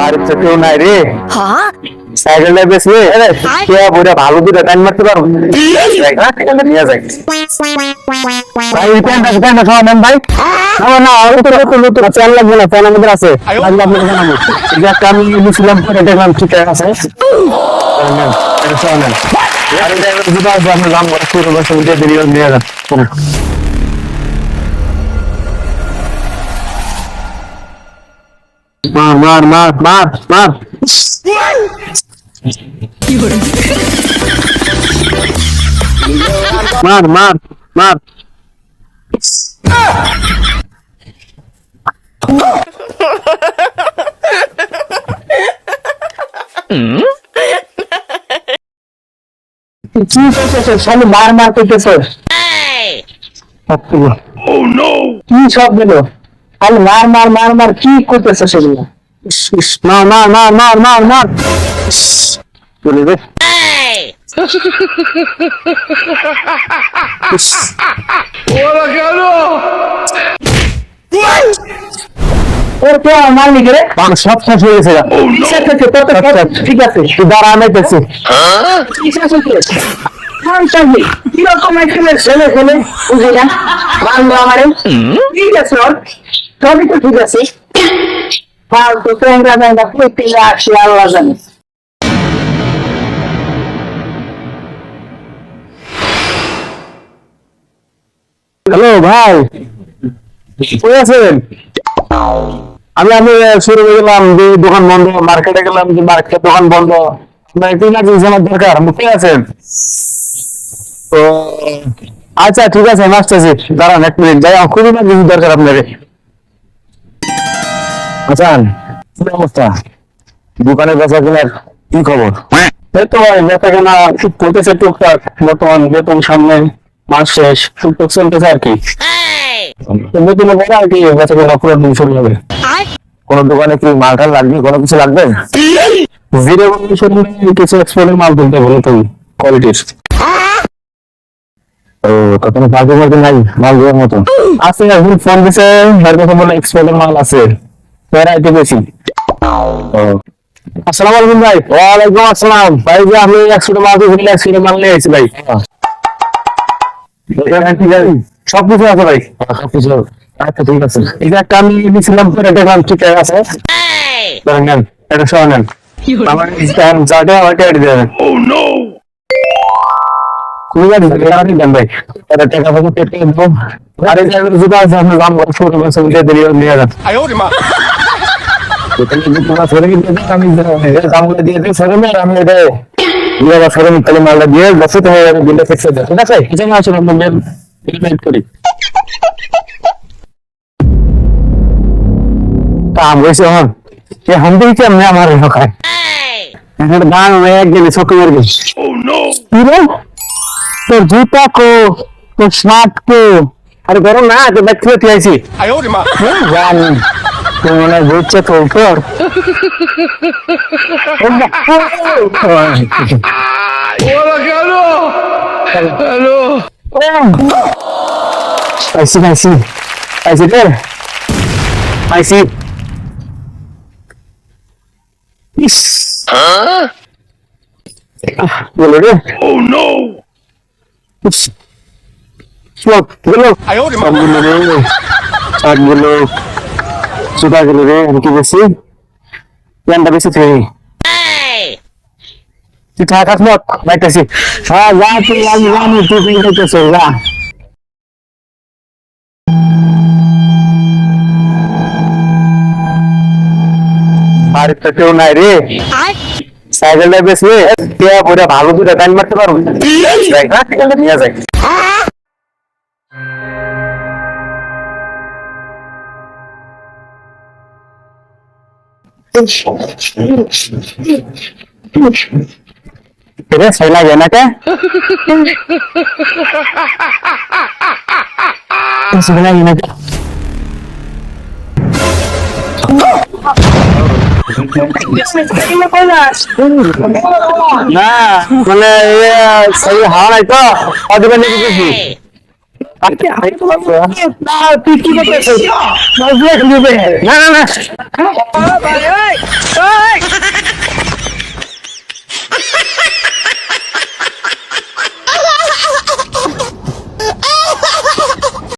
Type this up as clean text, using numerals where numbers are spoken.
বাড়ির তো কেউ নাই রে। সাইকেলটা বেশি কে বইটা ভালো দুটা টাইম মারতে পারো নিয়ে যাই ভাই প্যান্টটা সব নেন ভাই। না প্যান লাগবে না, প্যান আমাদের আছে, লাগবে আপনাকে জানাবো। এই যে একটা আমি নিয়েছিলাম পরে দেখলাম ঠিক আছে, এটা সব নেন। আর যেটা আছে আপনার দাম করে পুরো বছর নিয়ে যান। মার মার মার মার মার মার মার মার কি করতেছ? সামনে মার মার করতেছ, কি সব দিল? খালি মার মার মার মার কি করতেছ সেগুলো? মার মার মার মার মার মার বলে দে। সব শেষ হয়ে গেছে, ঠিক আছে দাঁড়া আনাইতেছি। কিরকম একটা ছেলে খেলে বুঝি না মানবো আমারে, ঠিক আছে সবই তো ঠিক আছে, ফালতু প্রেমরা প্রেমরা করতে আসলে আল্লাহ জানে। হ্যালো ভাই, কই আছেন? আমি শুরু করে গেলাম যে দোকান বন্ধ, মার্কেটে গেলাম যে মার্কেটের দোকান বন্ধ, একটু ইমার্জেন্সি আমার দরকার। কে আছেন? তো আচ্ছা ঠিক আছে আমি আসতেছি, দাঁড়ান এক মিনিট, যাই খুব ইমার্জেন্সি দরকার আপনাকে। আচ্ছা কি অবস্থা দোকানের বেচা কেনার, কি খবর? এই তো ভাই বেচা কেনা খুব করতেছে টুকটাক, বর্তমান বেতন সামনে, মাস শেষ, টুকটাক চলতেছে আর কি। বেতনের পরে আর কি বেচা কেনা পুরো দিন শুরু হবে। কোন দোকানে কি মালটাল লাগবে, কোনো কিছু লাগবে? জিরো কিছু এক্সপোর্টের মাল তুলতে বলো তুমি, কোয়ালিটির। ও কোনো পার্টি মার্টি নাই মাল দেওয়ার মতো? আছে, এখন ফোন দিছে এর কথা বলে এক্সপোর্টের মাল আছে, ভ্যারাইটি বেশি। আসসালামু আলাইকুম ভাই। ওয়ালাইকুম আসসালাম ভাই, যে আমি 100 মাল দিয়েছি, 100 মাল নিয়ে এসেছি ভাই। সবকিছু আছে ভাই, সবকিছু। আচ্ছা ঠিক আছে, এই যে একটা আমি নিয়েছিলাম পরে দেখলাম ঠিক আছে, নেন এটা সহ নেন। আমার যাকে আমার টাকা দিয়ে দেবেন। খুবই গাড়ি দেন ভাই, এটা টাকা পয়সা পেটে দেবো। আর এই জায়গায় যেটা আছে আপনার দাম করে ছোট বছর নিয়ে যান। আমি দিয়ে দিই সরমে, আর আমি এটা সরম তাহলে মালটা দিয়ে বসে তুমি বিলটা ফিক্স হয়ে যায়, ঠিক আছে? এখানে আসুন আপনার মেল করি। কাম হয়েছে এখন এখন থেকে কেমনে আমার খায় এখন গান একদিন চোখে মেরে গেছি। তোর জুতা কো, তোর শার্ট কো? আরে গরম না তো ব্যাগ থেকে আইছি জানি তুই মনে ঘুরছে তো উপর। পাইছি পাইছি পাইছি রে পাইছি। ইস বলো রে, চুপা গেল রে, আমি কি বলছি প্যানটা বেশি তুই তুই থাকাস মত বাইতেছি। হ্যাঁ যা তুই, আমি জানি তুই খাইতেছ, যা। বাড়িতে কেউ নাই রে, সাইকেলটা বেশি কে বইটা ভালো দুটা টাইম মারতে পারো নিয়ে যাই। सही लगे ना क्या? सही लगे ना क्या? ना मैंने ये सही हाल है तो आज मैंने किसी ना ना ना